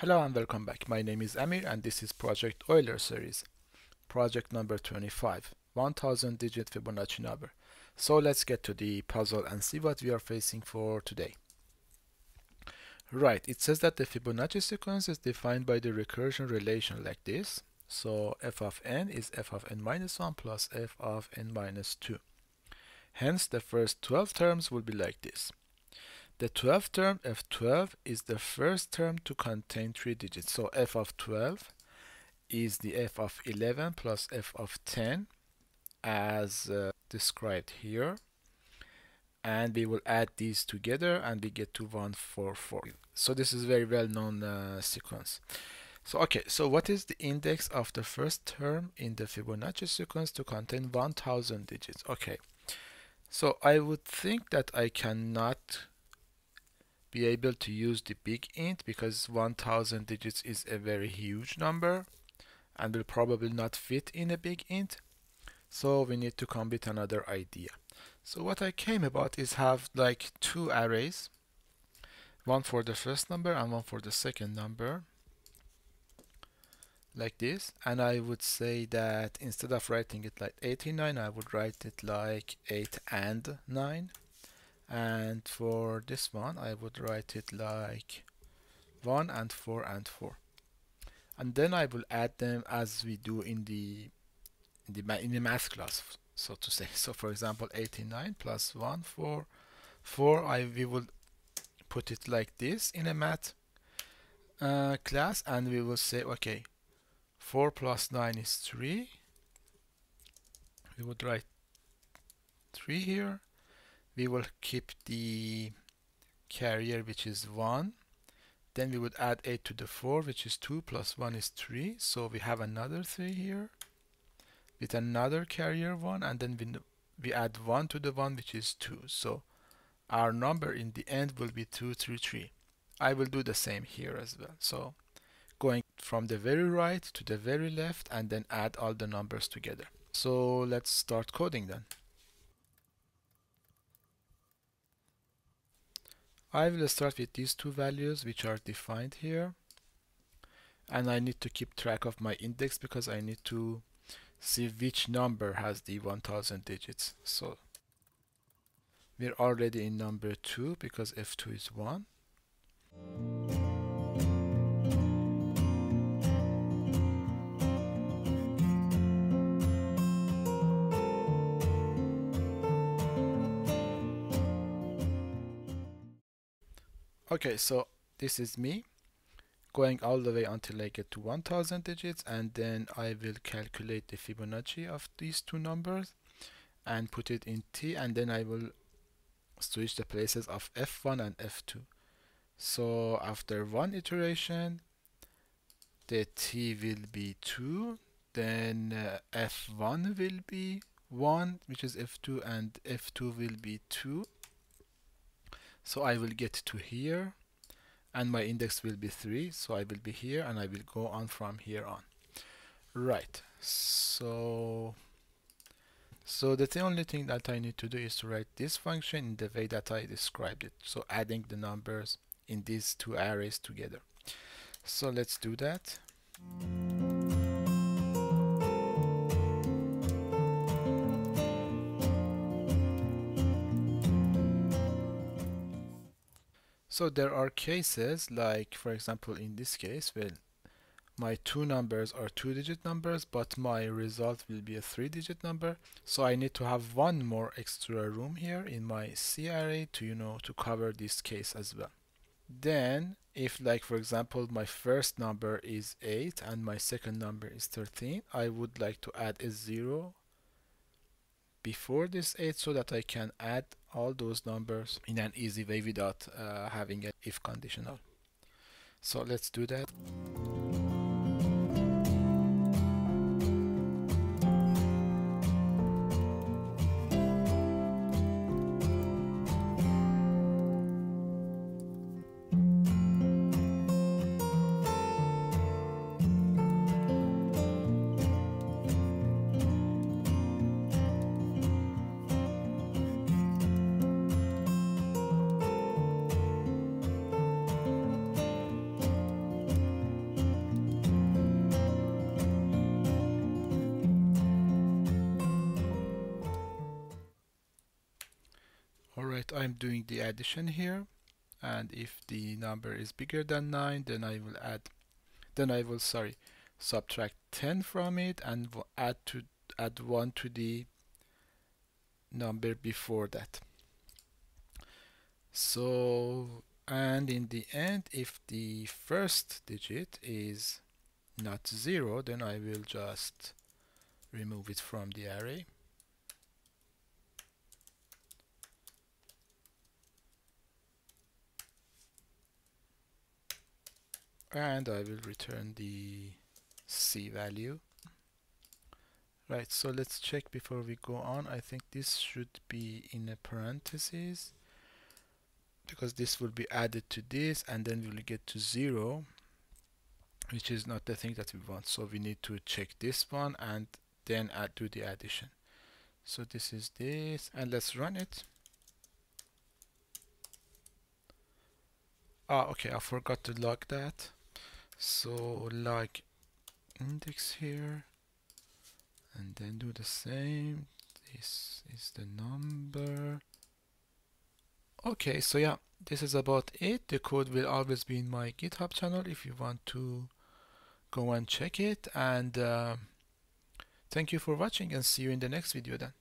Hello and welcome back. My name is Amir and this is Project Euler series, project number 25, 1000 digit Fibonacci number. So let's get to the puzzle and see what we are facing for today. Right, it says that the Fibonacci sequence is defined by the recursion relation like this. So f of n is f of n minus 1 plus f of n minus 2. Hence the first 12 terms will be like this. The 12th term, f12, is the first term to contain 3 digits. So f of 12 is the f of 11 plus f of 10 as described here. And we will add these together and we get to 144. So this is very well known sequence. So okay, so what is the index of the first term in the Fibonacci sequence to contain 1000 digits? Okay, so I would think that I cannot be able to use the big int because 1000 digits is a very huge number and will probably not fit in a big int. So we need to come with another idea. So what I came about is have like two arrays, one for the first number and one for the second number, like this. And I would say that instead of writing it like 89, I would write it like 8 and 9. And for this one I would write it like 1 and 4 and 4, and then I will add them as we do in the math class, so to say. So for example 89 plus 1 4 we will put it like this in a math class, and we will say okay, 4 plus 9 is 3. We would write 3 here. We will keep the carrier, which is 1. Then we would add 8 to the 4, which is 2 plus 1 is 3. So we have another 3 here with another carrier 1, and then we add 1 to the 1, which is 2. So our number in the end will be 233. I will do the same here as well. So going from the very right to the very left and then add all the numbers together. So let's start coding then. I will start with these two values which are defined here, and I need to keep track of my index because I need to see which number has the 1000 digits. So we're already in number 2 because f2 is 1. Okay, so this is me going all the way until I get to 1000 digits, and then I will calculate the Fibonacci of these two numbers and put it in t, and then I will switch the places of f1 and f2. So after one iteration the t will be 2, then f1 will be 1, which is f2, and f2 will be 2. So I will get to here and my index will be 3, so I will be here and I will go on from here on. Right, so the only thing that I need to do is to write this function in the way that I described it, so adding the numbers in these two arrays together. So let's do that. So there are cases, like for example in this case, well, my two numbers are 2-digit numbers, but my result will be a 3-digit number. So I need to have one more extra room here in my C array to to cover this case as well. Then if, like for example, my first number is 8 and my second number is 13, I would like to add a 0 before this 8 so that I can add all those numbers in an easy way without having an if conditional. So let's do that. Alright, I'm doing the addition here, and if the number is bigger than 9, then I will subtract 10 from it and add 1 to the number before that. So, and in the end, if the first digit is not 0, then I will just remove it from the array. And I will return the C value. Right, so let's check before we go on. I think this should be in a parenthesis, because this will be added to this, and then we'll get to 0, which is not the thing that we want. So we need to check this one and then do the addition. So this is this, and let's run it. Okay, I forgot to log that. So log index here, and then do the same. This is the number. Okay, so yeah, this is about it. The code will always be in my GitHub channel if you want to go and check it. And thank you for watching, and see you in the next video then.